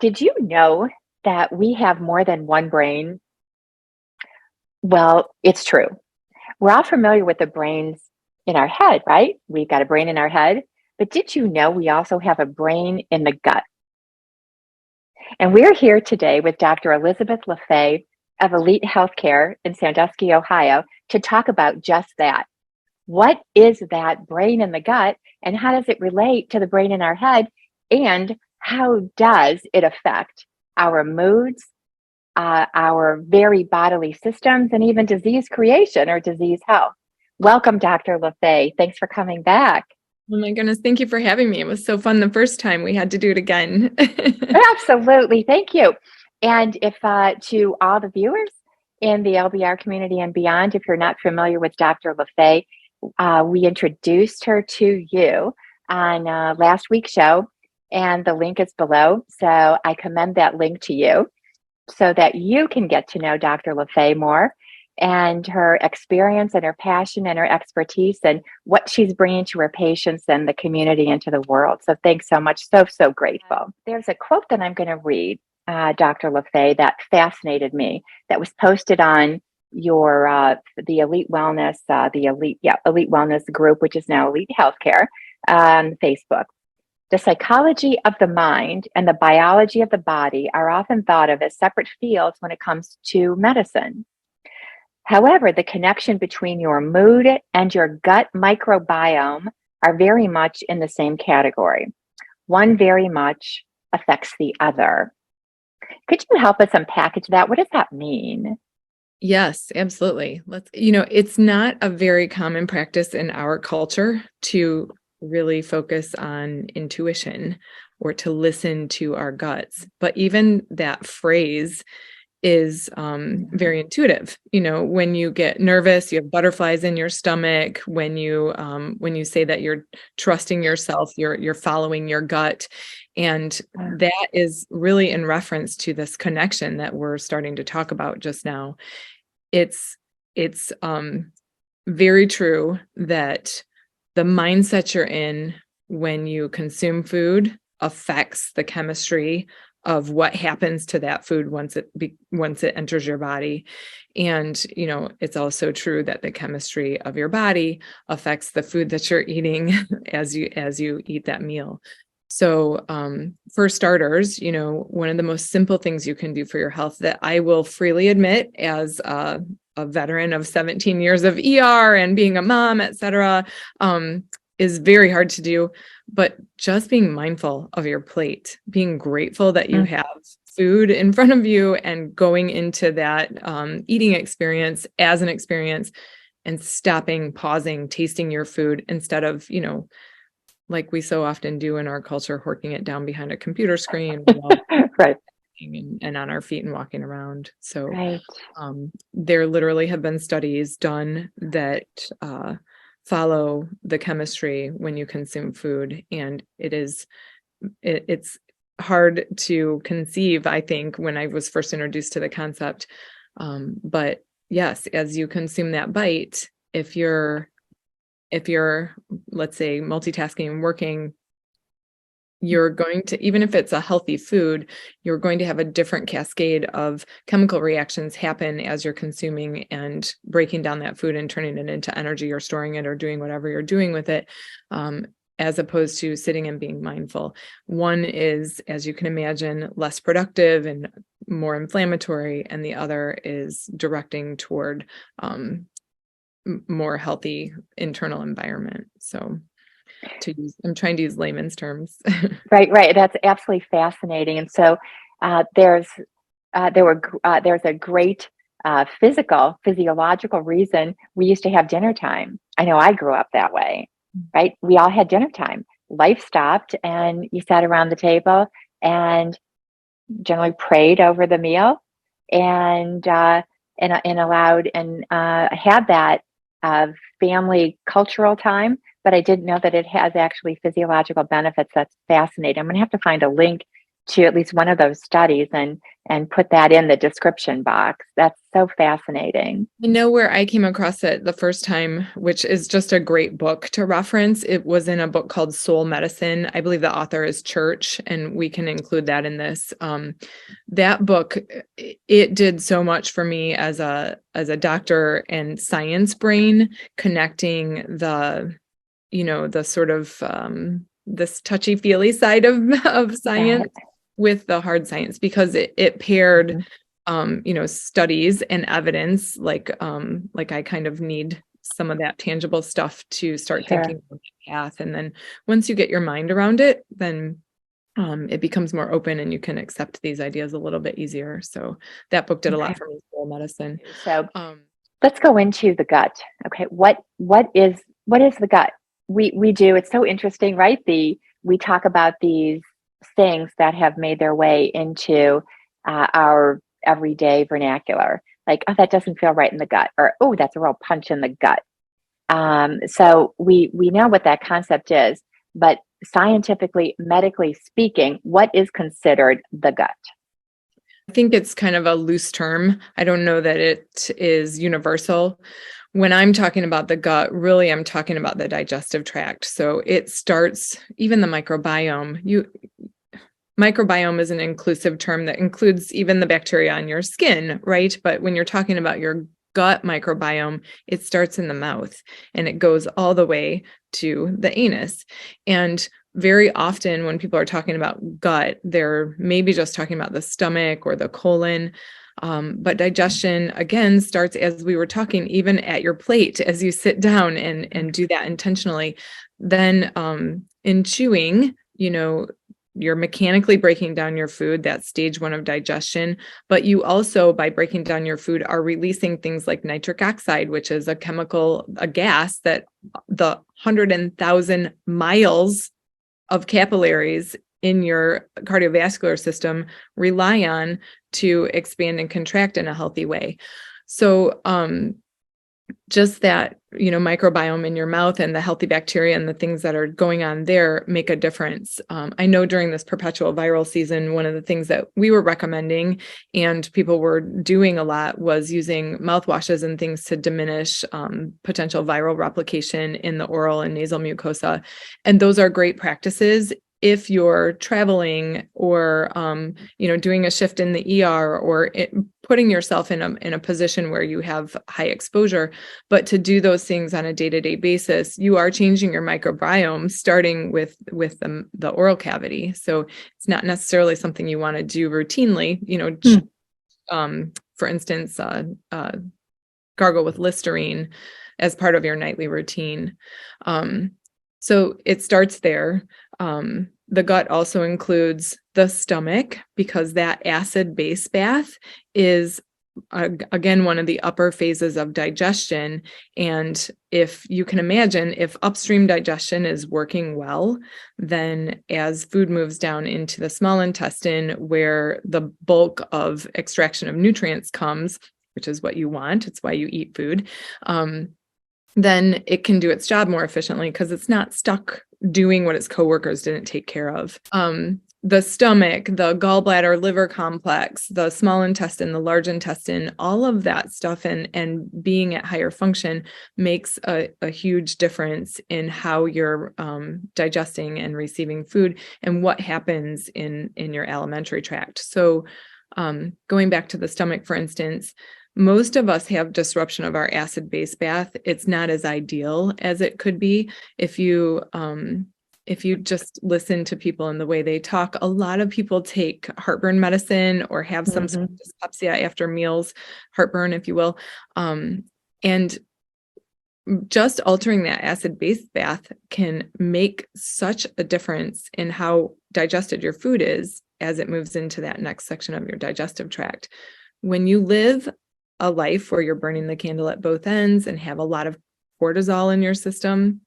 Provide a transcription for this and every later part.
Did you know that we have more than one brain? Well, it's true. We're all familiar with the brains in our head, right? We've got a brain in our head. But did you know we also have a brain in the gut? And we're here today with Dr. Elizabeth Laffay of Elite Healthcare in Sandusky, Ohio, to talk about just that. What is that brain in the gut, and how does it relate to the brain in our head? And how does it affect our moods, our very bodily systems, and even disease creation or disease health? Welcome, Dr. Laffay. Thanks for coming back. Oh my goodness, thank you for having me. It was so fun the first time. We had to do it again. Absolutely. Thank you. And if to all the viewers in the LBR community and beyond, if you're not familiar with Dr. Laffay, we introduced her to you on last week's show, and the link is below. So I commend that link to you so that you can get to know Dr. Laffay more and her experience and her passion and her expertise and what she's bringing to her patients and the community and to the world. So thanks so much. So grateful. There's a quote that I'm going to read, Dr. Laffay, that fascinated me, that was posted on your the Elite Wellness, Elite Wellness group, which is now Elite Healthcare on Facebook. The psychology of the mind and the biology of the body are often thought of as separate fields when it comes to medicine. However, the connection between your mood and your gut microbiome are very much in the same category. One very much affects the other. Could you help us unpackage that? What does that mean? Yes, absolutely. It's not a very common practice in our culture to really focus on intuition or to listen to our guts. But even that phrase is very intuitive. When you get nervous, you have butterflies in your stomach. When you say that you're trusting yourself, you're following your gut. And that is really in reference to this connection that we're starting to talk about just now. It's very true that the mindset you're in when you consume food affects the chemistry of what happens to that food once it enters your body. And it's also true that the chemistry of your body affects the food that you're eating as you eat that meal. So for starters, one of the most simple things you can do for your health, that I will freely admit as a veteran of 17 years of ER and being a mom, et cetera, is very hard to do. But just being mindful of your plate, being grateful that you have food in front of you, and going into that eating experience as an experience, and stopping, pausing, tasting your food instead of, like we so often do in our culture, horking it down behind a computer screen, Right. and on our feet and walking around. So Right. There literally have been studies done that follow the chemistry when you consume food, and it's hard to conceive, I think, when I was first introduced to the concept. But yes, as you consume that bite, if you're, let's say, multitasking and working, you're going to, even if it's a healthy food, you're going to have a different cascade of chemical reactions happen as you're consuming and breaking down that food and turning it into energy, or storing it, or doing whatever you're doing with it, as opposed to sitting and being mindful. One is, as you can imagine, less productive and more inflammatory, and the other is directing toward more healthy internal environment. So I'm trying to use layman's terms. Right. That's absolutely fascinating. And so there's a great physiological reason we used to have dinner time. I know I grew up that way, right? We all had dinner time. Life stopped, and you sat around the table and generally prayed over the meal, and allowed and had that family cultural time. But I didn't know that it has actually physiological benefits. That's fascinating. I'm going to have to find a link to at least one of those studies and put that in the description box. That's so fascinating. I know where I came across it the first time, which is just a great book to reference. It was in a book called Soul Medicine. I believe the author is Church, and we can include that in this. That book, it did so much for me as a doctor and science brain, connecting the sort of this touchy-feely side of science with the hard science, because it paired studies and evidence, like I kind of need some of that tangible stuff to start thinking about the path. And then once you get your mind around it, then it becomes more open and you can accept these ideas a little bit easier. So that book did a lot for me, Soul Medicine. So let's go into the gut. Okay, what is the gut? We do, it's so interesting, right? We talk about these things that have made their way into our everyday vernacular, like, oh, that doesn't feel right in the gut, or oh, that's a real punch in the gut. So we know what that concept is, but scientifically, medically speaking, what is considered the gut? I think it's kind of a loose term. I don't know that it is universal. When I'm talking about the gut, really, I'm talking about the digestive tract. So it starts, even the microbiome. Microbiome is an inclusive term that includes even the bacteria on your skin, right? But when you're talking about your gut microbiome, it starts in the mouth and it goes all the way to the anus. And very often when people are talking about gut, they're maybe just talking about the stomach or the colon. But digestion, again, starts, as we were talking, even at your plate, as you sit down and do that intentionally. Then in chewing, you're mechanically breaking down your food. That's stage 1 of digestion. But you also, by breaking down your food, are releasing things like nitric oxide, which is a gas that the 100,000 miles of capillaries in your cardiovascular system rely on to expand and contract in a healthy way. So just that, microbiome in your mouth and the healthy bacteria and the things that are going on there make a difference. I know during this perpetual viral season, one of the things that we were recommending and people were doing a lot was using mouthwashes and things to diminish potential viral replication in the oral and nasal mucosa. And those are great practices if you're traveling or, doing a shift in the ER or putting yourself in a position where you have high exposure. But to do those things on a day-to-day basis, you are changing your microbiome, starting with the oral cavity. So it's not necessarily something you want to do routinely, for instance, gargle with Listerine as part of your nightly routine. So it starts there. The gut also includes the stomach, because that acid-base bath is, again, one of the upper phases of digestion. And if you can imagine, if upstream digestion is working well, then as food moves down into the small intestine, where the bulk of extraction of nutrients comes, which is what you want, it's why you eat food, then it can do its job more efficiently because it's not stuck doing what its coworkers didn't take care of. The stomach, the gallbladder, liver complex, the small intestine, the large intestine, all of that stuff and being at higher function makes a huge difference in how you're digesting and receiving food and what happens in your alimentary tract. So going back to the stomach, for instance, most of us have disruption of our acid-base bath. It's not as ideal as it could be. If you just listen to people and the way they talk, a lot of people take heartburn medicine or have some sort of dyspepsia after meals, heartburn, if you will. And just altering that acid-base bath can make such a difference in how digested your food is as it moves into that next section of your digestive tract. When you live a life where you're burning the candle at both ends and have a lot of cortisol in your system,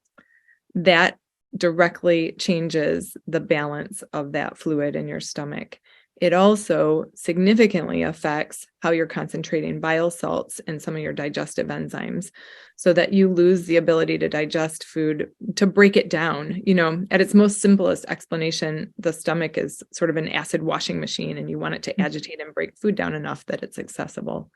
that directly changes the balance of that fluid in your stomach. it also significantly affects how you're concentrating bile salts and some of your digestive enzymes, so that you lose the ability to digest food, to break it down. At its most simplest explanation, the stomach is sort of an acid washing machine, and you want it to agitate and break food down enough that it's accessible.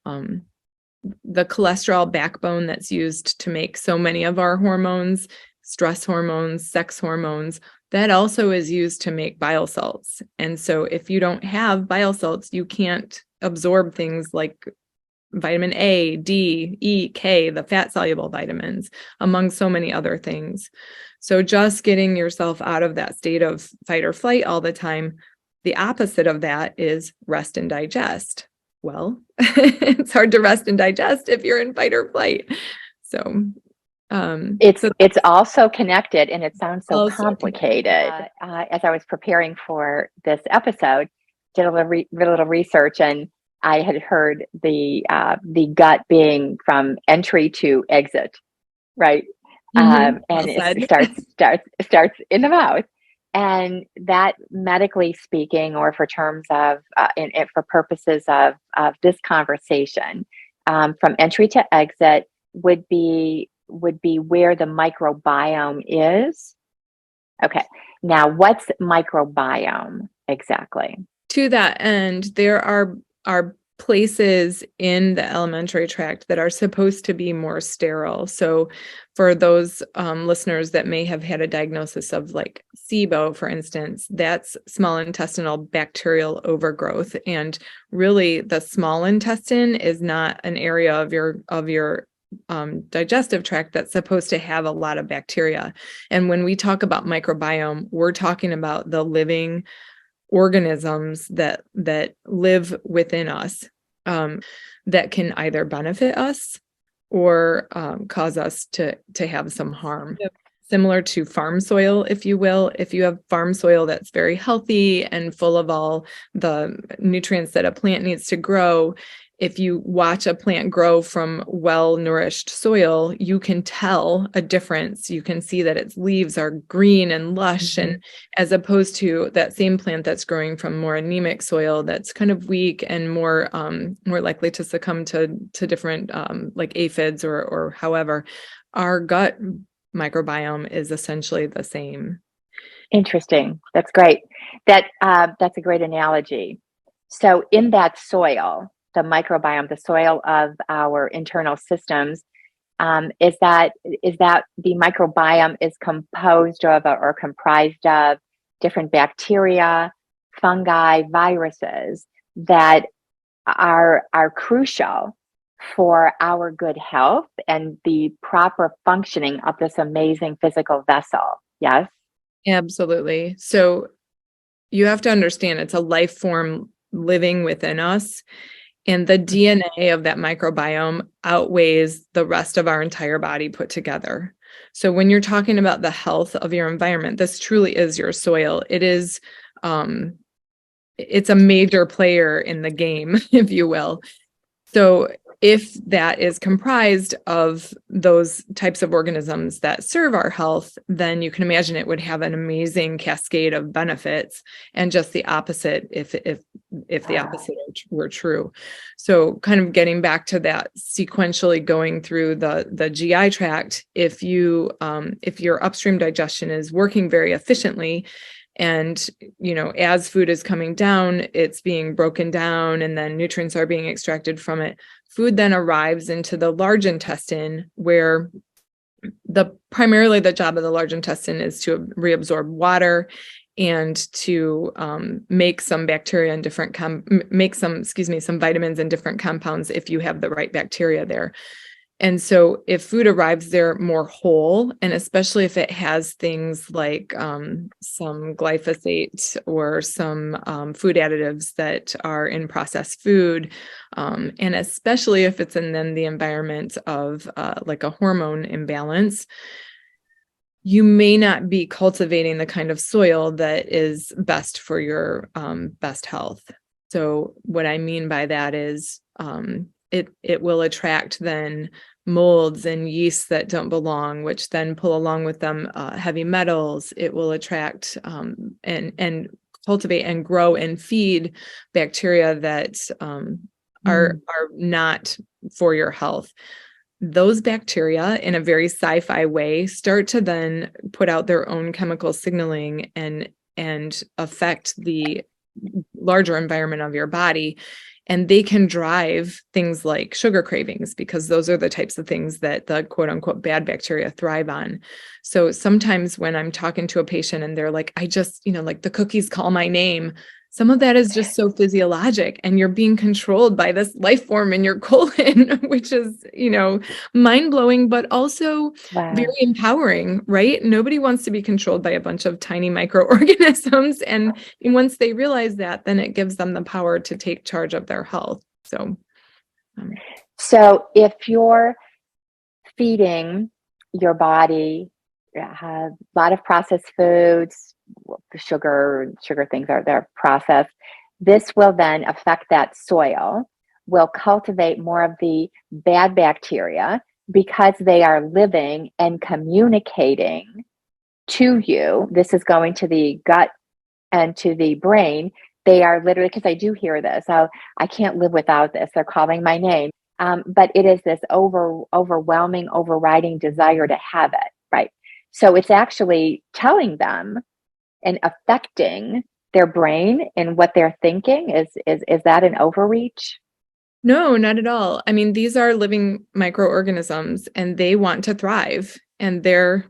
The cholesterol backbone that's used to make so many of our hormones, stress hormones, sex hormones, that also is used to make bile salts. And so if you don't have bile salts, you can't absorb things like vitamin A, D, E, K, the fat soluble vitamins, among so many other things. So just getting yourself out of that state of fight or flight all the time, the opposite of that is rest and digest. Well, it's hard to rest and digest if you're in fight or flight. So it's also connected, and it sounds so also complicated. As I was preparing for this episode, did a little research, and I had heard the gut being from entry to exit, right? And it starts in the mouth, and that, medically speaking, or for terms of for purposes of this conversation, from entry to exit would be where the microbiome is. Okay. Now, what's microbiome exactly? To that end, there are places in the alimentary tract that are supposed to be more sterile. So for those listeners that may have had a diagnosis of like SIBO, for instance, that's small intestinal bacterial overgrowth. And really the small intestine is not an area of your digestive tract that's supposed to have a lot of bacteria. And when we talk about microbiome, we're talking about the living organisms that live within us, that can either benefit us or cause us to have some harm. Yep. Similar to farm soil, if you will. If you have farm soil that's very healthy and full of all the nutrients that a plant needs to grow, if you watch a plant grow from well-nourished soil, you can tell a difference. You can see that its leaves are green and lush, and as opposed to that same plant that's growing from more anemic soil that's kind of weak and more likely to succumb to different like aphids or however. Our gut microbiome is essentially the same. Interesting. That's great. That's a great analogy. So in that soil, the microbiome, the soil of our internal systems, is that the microbiome is composed of or comprised of different bacteria, fungi, viruses that are crucial for our good health and the proper functioning of this amazing physical vessel. Yes? Absolutely. So you have to understand it's a life form living within us. And the DNA of that microbiome outweighs the rest of our entire body put together. So when you're talking about the health of your environment, this truly is your soil. It is, it's a major player in the game, if you will. So if that is comprised of those types of organisms that serve our health, then you can imagine it would have an amazing cascade of benefits, and just the opposite if the opposite were true. So kind of getting back to that, sequentially going through the GI tract, if your upstream digestion is working very efficiently, and, as food is coming down, it's being broken down and then nutrients are being extracted from it. Food then arrives into the large intestine, where primarily the job of the large intestine is to reabsorb water and to make some bacteria and some vitamins and different compounds if you have the right bacteria there. And so if food arrives there more whole, and especially if it has things like some glyphosate or some food additives that are in processed food, and especially if it's in then the environment of like a hormone imbalance, you may not be cultivating the kind of soil that is best for your best health. So what I mean by that is it will attract then molds and yeasts that don't belong, which then pull along with them heavy metals. It will attract and cultivate and grow and feed bacteria that are not for your health. Those bacteria, in a very sci-fi way, start to then put out their own chemical signaling and affect the larger environment of your body. And they can drive things like sugar cravings, because those are the types of things that the quote unquote bad bacteria thrive on. So sometimes when I'm talking to a patient and they're like, I just, like the cookies call my name, some of that is just so physiologic, and you're being controlled by this life form in your colon, which is, mind blowing, but also very Wow. empowering, right? Nobody wants to be controlled by a bunch of tiny microorganisms. And once they realize that, then it gives them the power to take charge of their health. So if you're feeding your body a lot of processed foods, the sugar things they're processed, this will then affect that soil, will cultivate more of the bad bacteria because they are living and communicating to you. This is going to the gut and to the brain. They are literally, because I do hear this, I can't live without this. They're calling my name. But it is this overwhelming, overriding desire to have it, right? So it's actually telling them and affecting their brain and what they're thinking. Is that an overreach? No, not at all. I mean, these are living microorganisms, and they want to thrive, and they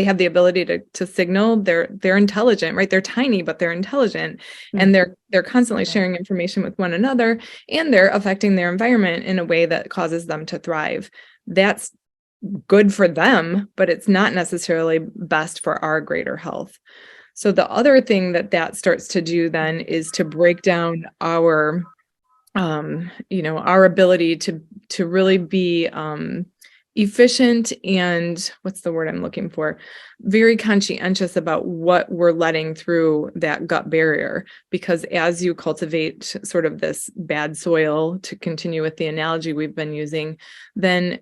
have the ability to signal. They're intelligent, right? They're tiny, but they're intelligent, and they're constantly sharing information with one another, and they're affecting their environment in a way that causes them to thrive. That's good for them, but it's not necessarily best for our greater health. So the other thing that starts to do then is to break down our ability to really be efficient and, what's the word I'm looking for? Very conscientious about what we're letting through that gut barrier. Because as you cultivate sort of this bad soil, to continue with the analogy we've been using, then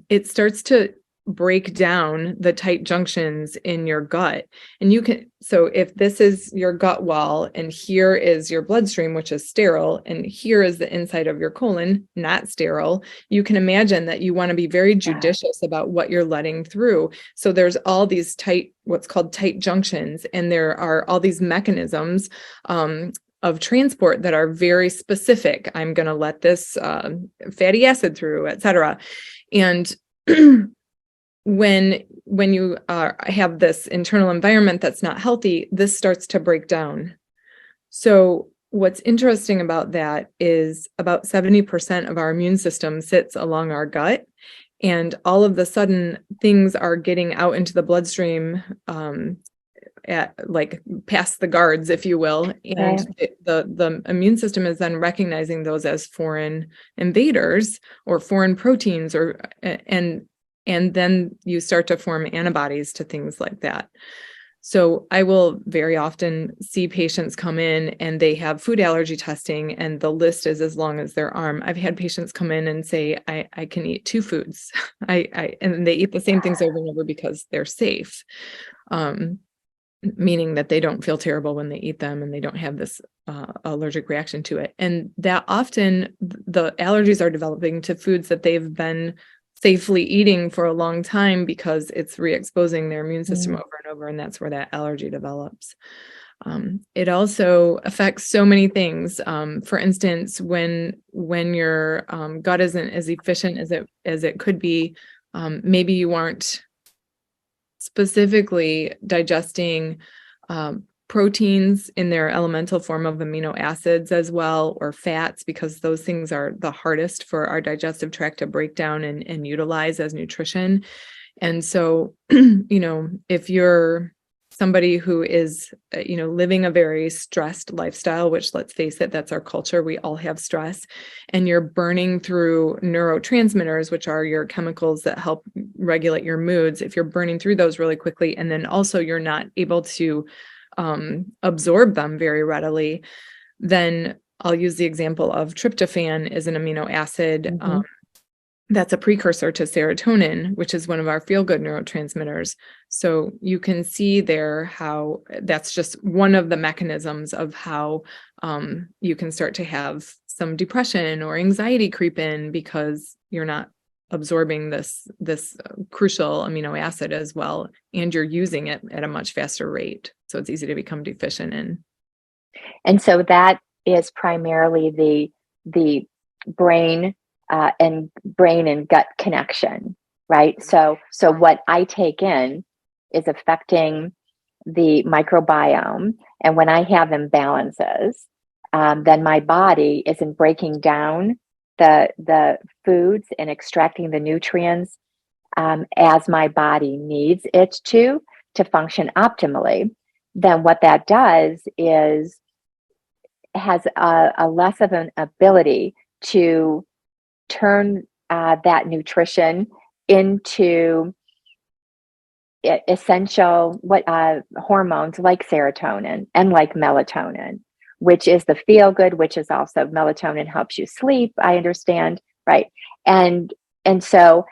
it starts to break down the tight junctions in your gut. And so if this is your gut wall, and here is your bloodstream, which is sterile, and here is the inside of your colon, not sterile, you can imagine that you want to be very judicious about what you're letting through. So there's all these what's called tight junctions, and there are all these mechanisms of transport that are very specific. I'm going to let this fatty acid through, et cetera. And when you have this internal environment that's not healthy, this starts to break down. So what's interesting about that is about 70% of our immune system sits along our gut, and all of a sudden things are getting out into the bloodstream past the guards, if you will, and the immune system is then recognizing those as foreign invaders or foreign proteins, and then you start to form antibodies to things like that. So I will very often see patients come in and they have food allergy testing, and the list is as long as their arm. I've had patients come in and say, I can eat 2 foods. And they eat the same things over and over because they're safe, meaning that they don't feel terrible when they eat them, and they don't have this allergic reaction to it. And that often the allergies are developing to foods that they've been safely eating for a long time, because it's re-exposing their immune system over and over, and that's where that allergy develops. It also affects so many things. For instance, when your gut isn't as efficient as it could be, maybe you aren't specifically digesting proteins in their elemental form of amino acids as well, or fats, because those things are the hardest for our digestive tract to break down and utilize as nutrition. And so, if you're somebody who is, living a very stressed lifestyle, which, let's face it, that's our culture. We all have stress, and you're burning through neurotransmitters, which are your chemicals that help regulate your moods. If you're burning through those really quickly, and then also you're not able to absorb them very readily, then I'll use the example of tryptophan is an amino acid that's a precursor to serotonin, which is one of our feel-good neurotransmitters. So you can see there how that's just one of the mechanisms of how you can start to have some depression or anxiety creep in because you're not absorbing this crucial amino acid as well, and you're using it at a much faster rate. So it's easy to become deficient in. And so that is primarily the brain and gut connection, right? So what I take in is affecting the microbiome, and when I have imbalances, then my body isn't breaking down the foods and extracting the nutrients as my body needs it to function optimally. Then what that does is has a less of an ability to turn that nutrition into essential hormones like serotonin and like melatonin, which is the feel good, which is also melatonin helps you sleep, I understand, right? And so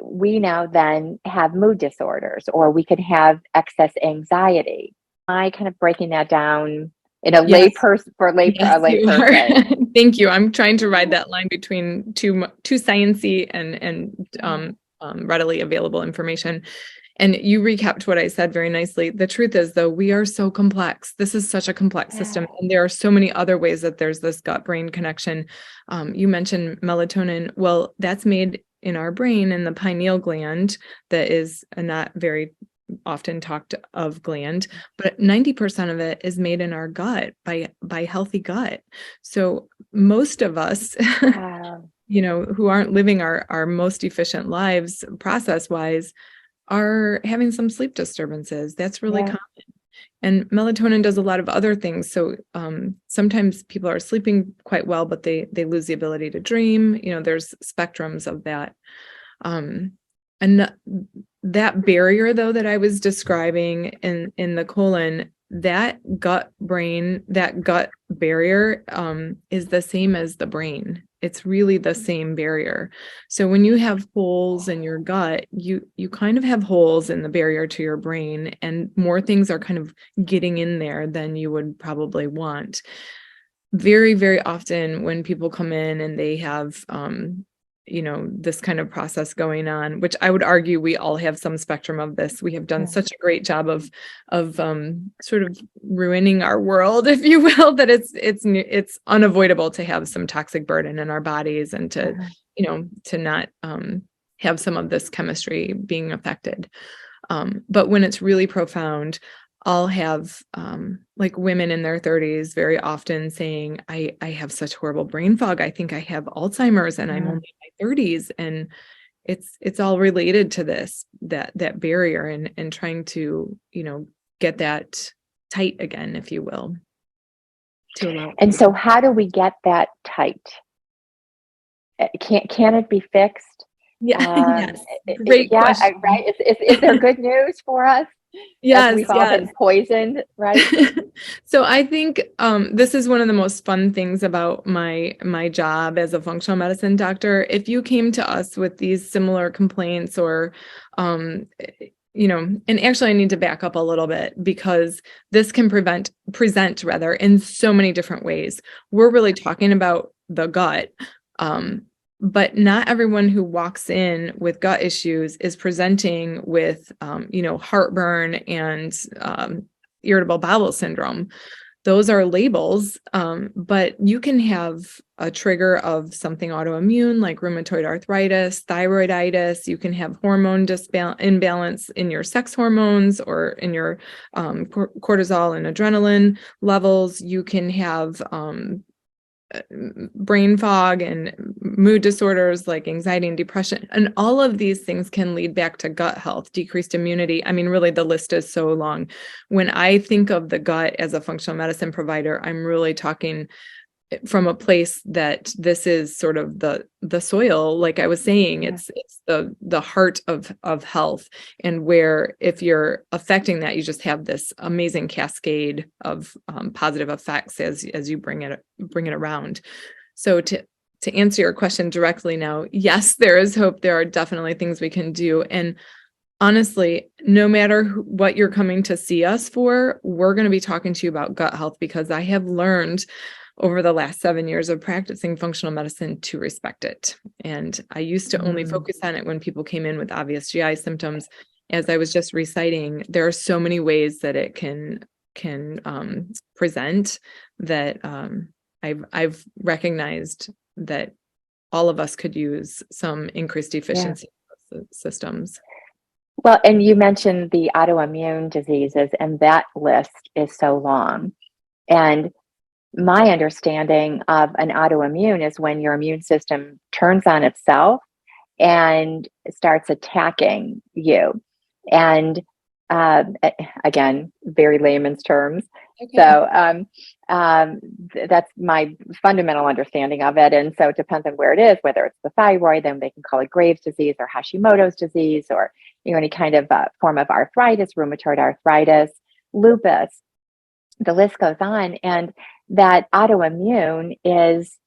we now then have mood disorders, or we could have excess anxiety. I kind of breaking that down in a layperson for a layperson. Thank you. I'm trying to ride that line between too sciencey and readily available information. And you recapped what I said very nicely. The truth is, though, we are so complex. This is such a complex system. And there are so many other ways that there's this gut-brain connection. You mentioned melatonin. Well, that's made in our brain in the pineal gland, that is a not very often talked of gland, but 90% of it is made in our gut by healthy gut. So most of us, who aren't living our most efficient lives process-wise, are having some sleep disturbances. That's really common. And melatonin does a lot of other things. So sometimes people are sleeping quite well, but they lose the ability to dream. There's spectrums of that. And that barrier, though, that I was describing in the colon, that gut barrier is the same as the brain. It's really the same barrier. So when you have holes in your gut, you kind of have holes in the barrier to your brain, and more things are kind of getting in there than you would probably want. Very, very often when people come in and they have this kind of process going on, which I would argue we all have some spectrum of this. We have done such a great job of sort of ruining our world, if you will, that it's unavoidable to have some toxic burden in our bodies and to not have some of this chemistry being affected. But when it's really profound, I'll have like women in their 30s very often saying, I have such horrible brain fog. I think I have Alzheimer's and I'm only in my 30s. And it's all related to that barrier and trying to, get that tight again, if you will. And so how do we get that tight? Can it be fixed? Yes. Great question. Right. Is there good news for us? Yes, we've all been poisoned, right? So I think this is one of the most fun things about my job as a functional medicine doctor. If you came to us with these similar complaints or, and actually I need to back up a little bit because this can present in so many different ways. We're really talking about the gut. But not everyone who walks in with gut issues is presenting with, heartburn and irritable bowel syndrome. Those are labels, but you can have a trigger of something autoimmune like rheumatoid arthritis, thyroiditis. You can have hormone imbalance in your sex hormones or in your cortisol and adrenaline levels. You can have brain fog and mood disorders like anxiety and depression. And all of these things can lead back to gut health, decreased immunity. I mean, really, the list is so long. When I think of the gut as a functional medicine provider, I'm really talking from a place that this is sort of the soil, like I was saying, it's the heart of health, and where if you're affecting that, you just have this amazing cascade of positive effects as you bring it around. So to answer your question directly now, yes, there is hope. There are definitely things we can do, and honestly, no matter what you're coming to see us for, we're going to be talking to you about gut health, because I have learned over the last 7 years of practicing functional medicine to respect it. And I used to only focus on it when people came in with obvious GI symptoms. As I was just reciting, there are so many ways that it can present that I've recognized that all of us could use some increased efficiency systems. Well, and you mentioned the autoimmune diseases, and that list is so long. And my understanding of an autoimmune is when your immune system turns on itself and starts attacking you. And again, very layman's terms. Okay. So that's my fundamental understanding of it. And so it depends on where it is, whether it's the thyroid, then they can call it Graves' disease or Hashimoto's disease, or any kind of form of arthritis, rheumatoid arthritis, lupus. The list goes on, and that autoimmune is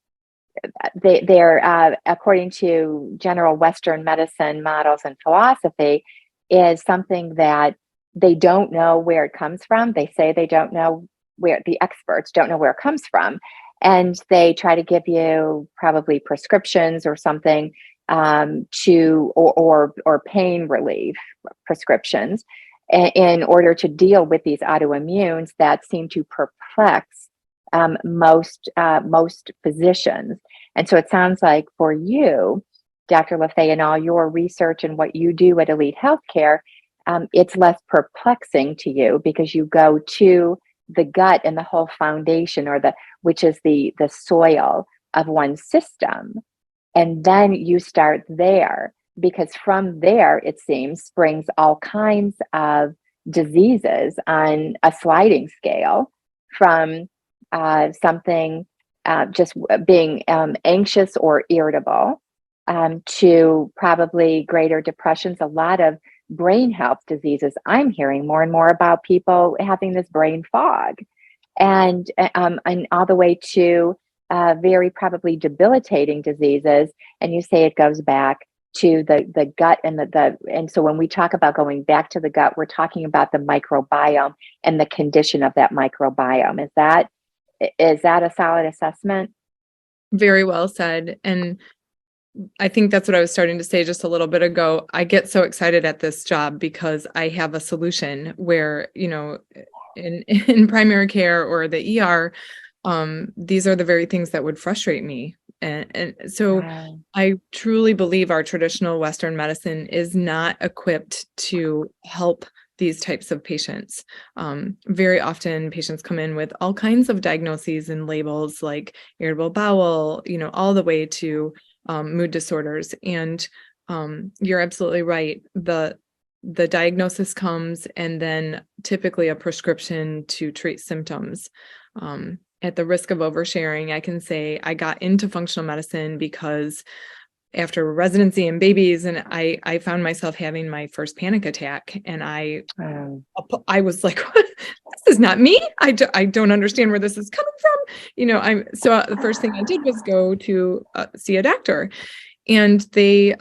they're according to general Western medicine models and philosophy, is something that they don't know where it comes from. They say they don't know where, the experts don't know where it comes from. And they try to give you probably prescriptions or something or pain relief prescriptions in order to deal with these autoimmunes that seem to perplex most physicians. And so it sounds like for you, Dr. Laffay, and all your research and what you do at Elite Healthcare, it's less perplexing to you because you go to the gut and the whole foundation, which is the soil of one's system. And then you start there, because from there, it seems, springs all kinds of diseases on a sliding scale, from something just being anxious or irritable, to probably greater depressions, a lot of brain health diseases. I'm hearing more and more about people having this brain fog, and all the way to very probably debilitating diseases. And you say it goes back to the gut and so when we talk about going back to the gut, we're talking about the microbiome and the condition of that microbiome. Is that a solid assessment? Very well said. And I think that's what I was starting to say just a little bit ago. I get so excited at this job because I have a solution where, in primary care or the ER, these are the very things that would frustrate me. And so Wow. I truly believe our traditional Western medicine is not equipped to help these types of patients. Very often patients come in with all kinds of diagnoses and labels, like irritable bowel, all the way to mood disorders. And you're absolutely right. The diagnosis comes, and then typically a prescription to treat symptoms. At the risk of oversharing, I can say I got into functional medicine because after residency and babies, and I found myself having my first panic attack, and I was like, this is not me. I don't understand where this is coming from. So the first thing I did was go to see a doctor, and they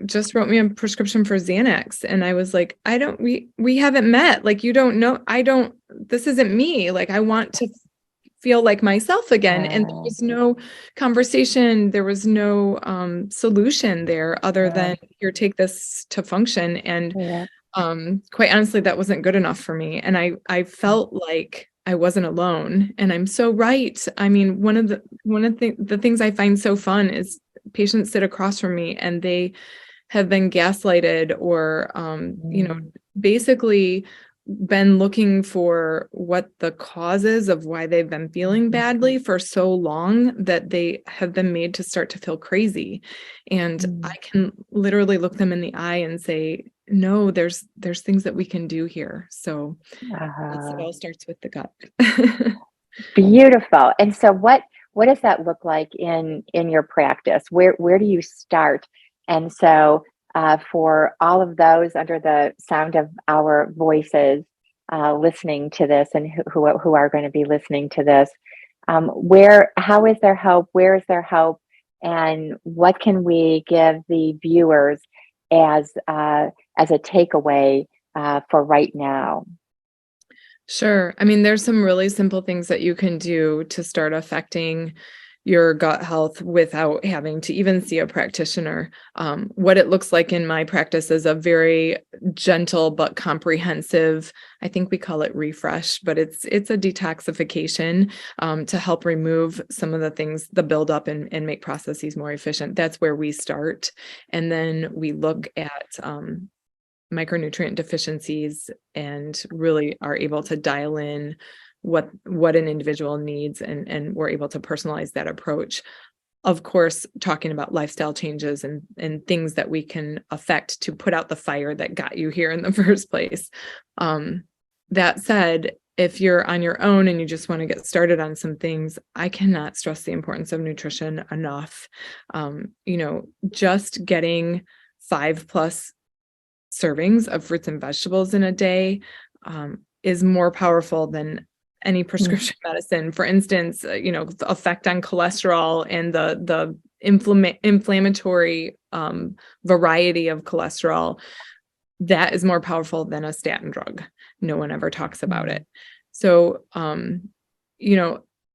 just wrote me a prescription for Xanax. And I was like, we haven't met. Like, you don't know, this isn't me. Like, I want to feel like myself again. And there was no conversation. There was no solution there other than, here, take this to function. And quite honestly, that wasn't good enough for me. And I felt like I wasn't alone. And I'm so right. I mean, one of the things I find so fun is patients sit across from me and they have been gaslighted or, basically been looking for what the causes of why they've been feeling badly for so long that they have been made to start to feel crazy. And I can literally look them in the eye and say, no, there's things that we can do here. So it all starts with the gut. Beautiful. And so what does that look like in your practice? Where do you start? And so for all of those under the sound of our voices listening to this, and who are going to be listening to this, how is there help? Where is there help? And what can we give the viewers as as a takeaway for right now? Sure. I mean, there's some really simple things that you can do to start affecting your gut health without having to even see a practitioner. What it looks like in my practice is a very gentle but comprehensive, I think we call it refresh, but it's a detoxification to help remove some of the things, the buildup, and make processes more efficient. That's where we start. And then we look at micronutrient deficiencies and really are able to dial in what an individual needs, and we're able to personalize that approach. Of course, talking about lifestyle changes and things that we can affect to put out the fire that got you here in the first place. That said, if you're on your own and you just want to get started on some things, I cannot stress the importance of nutrition enough. Just getting 5+ servings of fruits and vegetables in a day is more powerful than any prescription medicine. For instance, the effect on cholesterol and the inflammatory variety of cholesterol, that is more powerful than a statin drug. No one ever talks about it. So,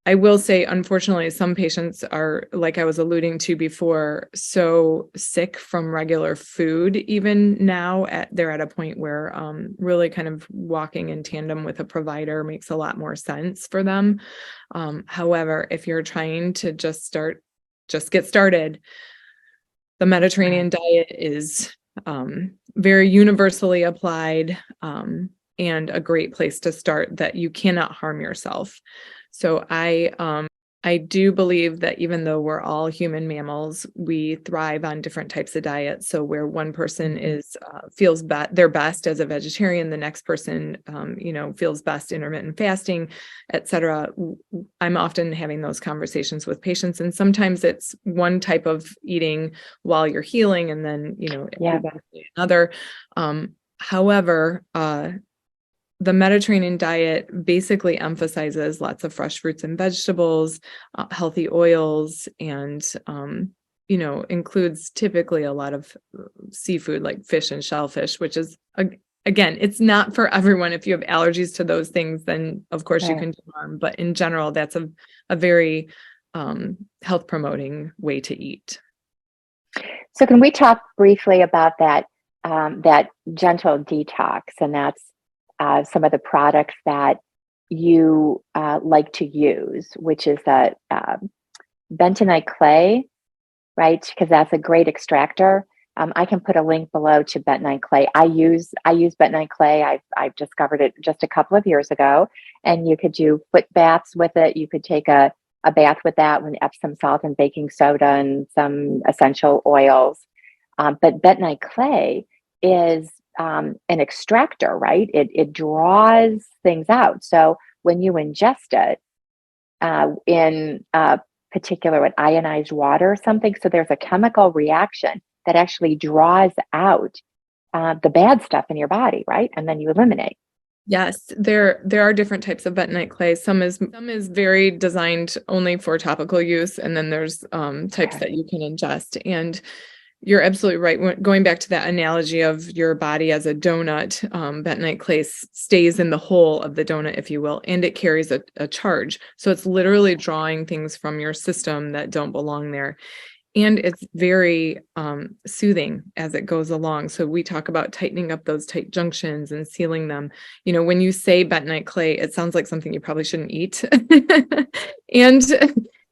I will say, unfortunately, some patients are, like I was alluding to before, so sick from regular food. Even now, they're at a point where really kind of walking in tandem with a provider makes a lot more sense for them. However, if you're trying to just get started, the Mediterranean diet is very universally applied and a great place to start, that you cannot harm yourself. So I do believe that even though we're all human mammals, we thrive on different types of diets. So where one person feels their best as a vegetarian, the next person, feels best intermittent fasting, etc. I'm often having those conversations with patients, and sometimes it's one type of eating while you're healing, and then eventually another. However, the Mediterranean diet basically emphasizes lots of fresh fruits and vegetables, healthy oils, and, includes typically a lot of seafood like fish and shellfish, which is, again, it's not for everyone. If you have allergies to those things, then of course you can do harm. But in general, that's a very health promoting way to eat. So can we talk briefly about that gentle detox? And that's some of the products that you like to use, which is that bentonite clay, right? Because that's a great extractor. I can put a link below to bentonite clay. I use bentonite clay. I've discovered it just a couple of years ago, and you could do foot baths with it. You could take a bath with that with Epsom salt and baking soda and some essential oils. But bentonite clay is an extractor, right? It draws things out. So when you ingest it in particular with ionized water or something, so there's a chemical reaction that actually draws out the bad stuff in your body, right? And then you eliminate. Yes, there are different types of bentonite clay. Some is very designed only for topical use, and then there's types that you can ingest. And you're absolutely right. Going back to that analogy of your body as a donut, bentonite clay stays in the hole of the donut, if you will, and it carries a charge. So it's literally drawing things from your system that don't belong there. And it's very soothing as it goes along. So we talk about tightening up those tight junctions and sealing them. When you say bentonite clay, it sounds like something you probably shouldn't eat.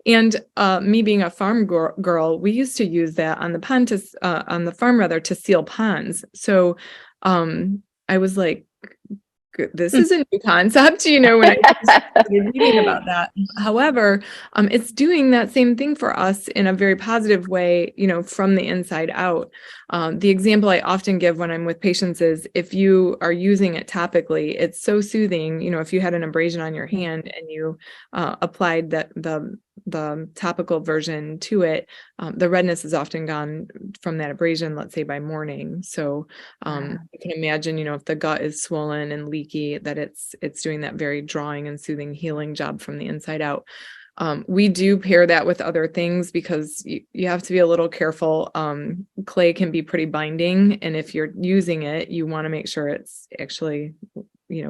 And me being a farm girl, we used to use that on the farm to seal ponds. So I was like, this is a new concept, when I started reading about that. However, it's doing that same thing for us in a very positive way, from the inside out. The example I often give when I'm with patients is, if you are using it topically, it's so soothing. If you had an abrasion on your hand and you applied the topical version to it, the redness is often gone from that abrasion, let's say by morning. So you can imagine, if the gut is swollen and leaky, that it's doing that very drawing and soothing healing job from the inside out. We do pair that with other things because you have to be a little careful. Clay can be pretty binding, and if you're using it, you want to make sure it's actually,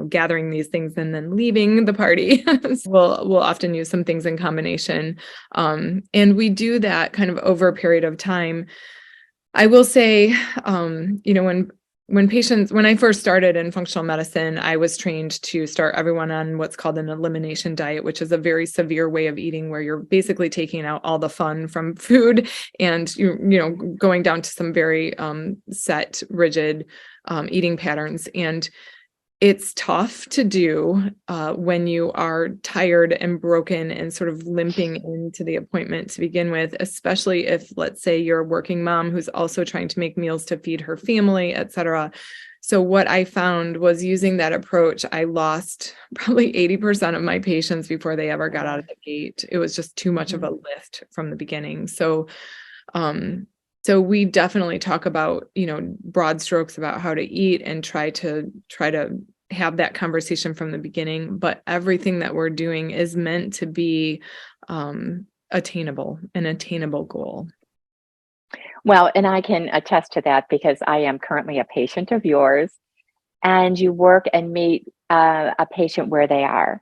gathering these things and then leaving the party. We'll often use some things in combination. And we do that kind of over a period of time. I will say, when I first started in functional medicine, I was trained to start everyone on what's called an elimination diet, which is a very severe way of eating where you're basically taking out all the fun from food and going down to some very set, rigid eating patterns. And it's tough to do when you are tired and broken and sort of limping into the appointment to begin with, especially if, let's say, you're a working mom who's also trying to make meals to feed her family, et cetera. So what I found was using that approach, I lost probably 80% of my patients before they ever got out of the gate. It was just too much of a lift from the beginning. So we definitely talk about, broad strokes about how to eat and try to have that conversation from the beginning, but everything that we're doing is meant to be an attainable goal. Well, and I can attest to that because I am currently a patient of yours, and you work and meet a patient where they are.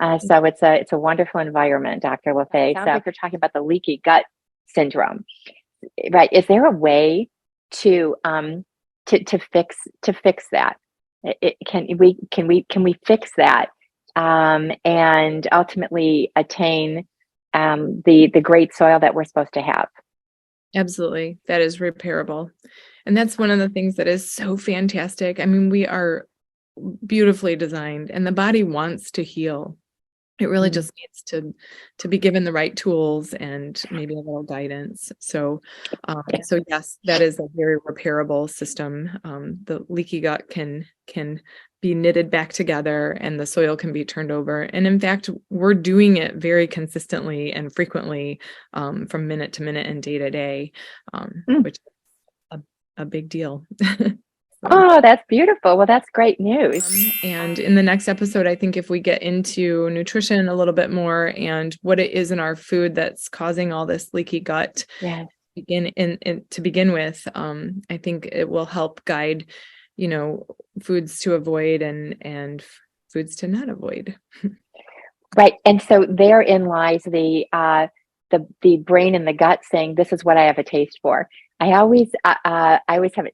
So it's a wonderful environment, Dr. Laffay. Sounds like you're talking about the leaky gut syndrome, right? Is there a way to fix that? Can we fix that and ultimately attain the great soil that we're supposed to have? Absolutely. That is repairable. And that's one of the things that is so fantastic. I mean, we are beautifully designed and the body wants to heal. It really just needs to be given the right tools and maybe a little guidance. So yes, that is a very repairable system. The leaky gut can be knitted back together and the soil can be turned over. And in fact, we're doing it very consistently and frequently from minute to minute and day to day, which is a big deal. Oh, that's beautiful. Well, that's great news. And in the next episode, I think if we get into nutrition a little bit more and what it is in our food that's causing all this leaky gut Yes. to begin with, I think it will help guide, foods to avoid and foods to not avoid. Right. And so therein lies the brain and the gut saying, this is what I have a taste for. I always have a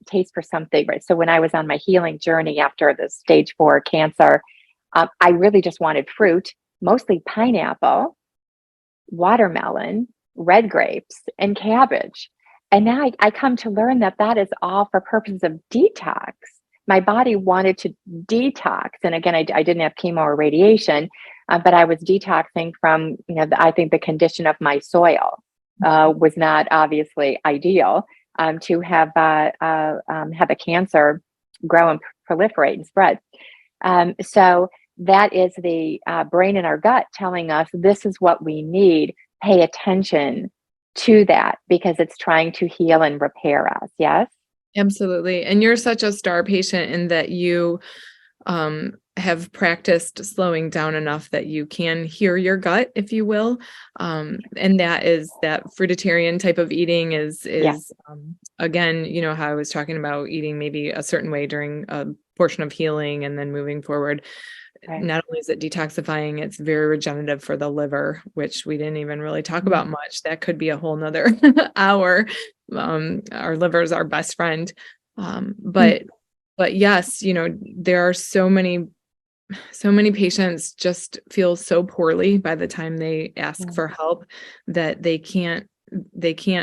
taste for something, right? So when I was on my healing journey after the stage 4 cancer, I really just wanted fruit, mostly pineapple, watermelon, red grapes, and cabbage. And now I come to learn that is all for purposes of detox. My body wanted to detox. And again, I didn't have chemo or radiation, but I was detoxing from, I think the condition of my soil was not obviously ideal to have a cancer grow and proliferate and spread. So that is the brain in our gut telling us this is what we need. Pay attention to that because it's trying to heal and repair us. Yes? Absolutely. And you're such a star patient in that you have practiced slowing down enough that you can hear your gut, if you will. And that fruitarian type of eating is again, how I was talking about eating maybe a certain way during a portion of healing and then moving forward. Right. Not only is it detoxifying, it's very regenerative for the liver, which we didn't even really talk about much. That could be a whole nother hour. Our liver is our best friend. But yes, there are so many patients just feel so poorly by the time they ask for help that they can't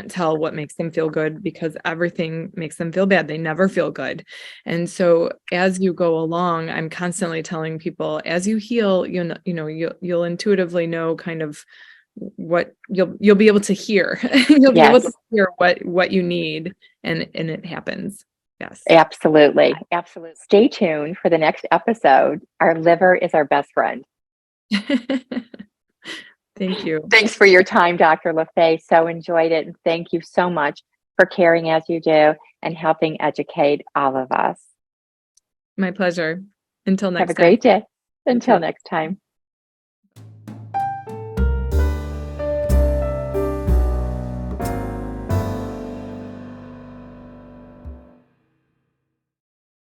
tell what makes them feel good because everything makes them feel bad. They never feel good. And so as you go along, I'm constantly telling people as you heal, you'll intuitively know kind of what you'll be able to hear. You'll be able to hear what you need and it happens. Yes. Absolutely. Absolutely. Stay tuned for the next episode. Our liver is our best friend. Thank you. Thanks for your time, Dr. Laffay. So enjoyed it. And thank you so much for caring as you do and helping educate all of us. My pleasure. Until next time. Have a great day. Until next time.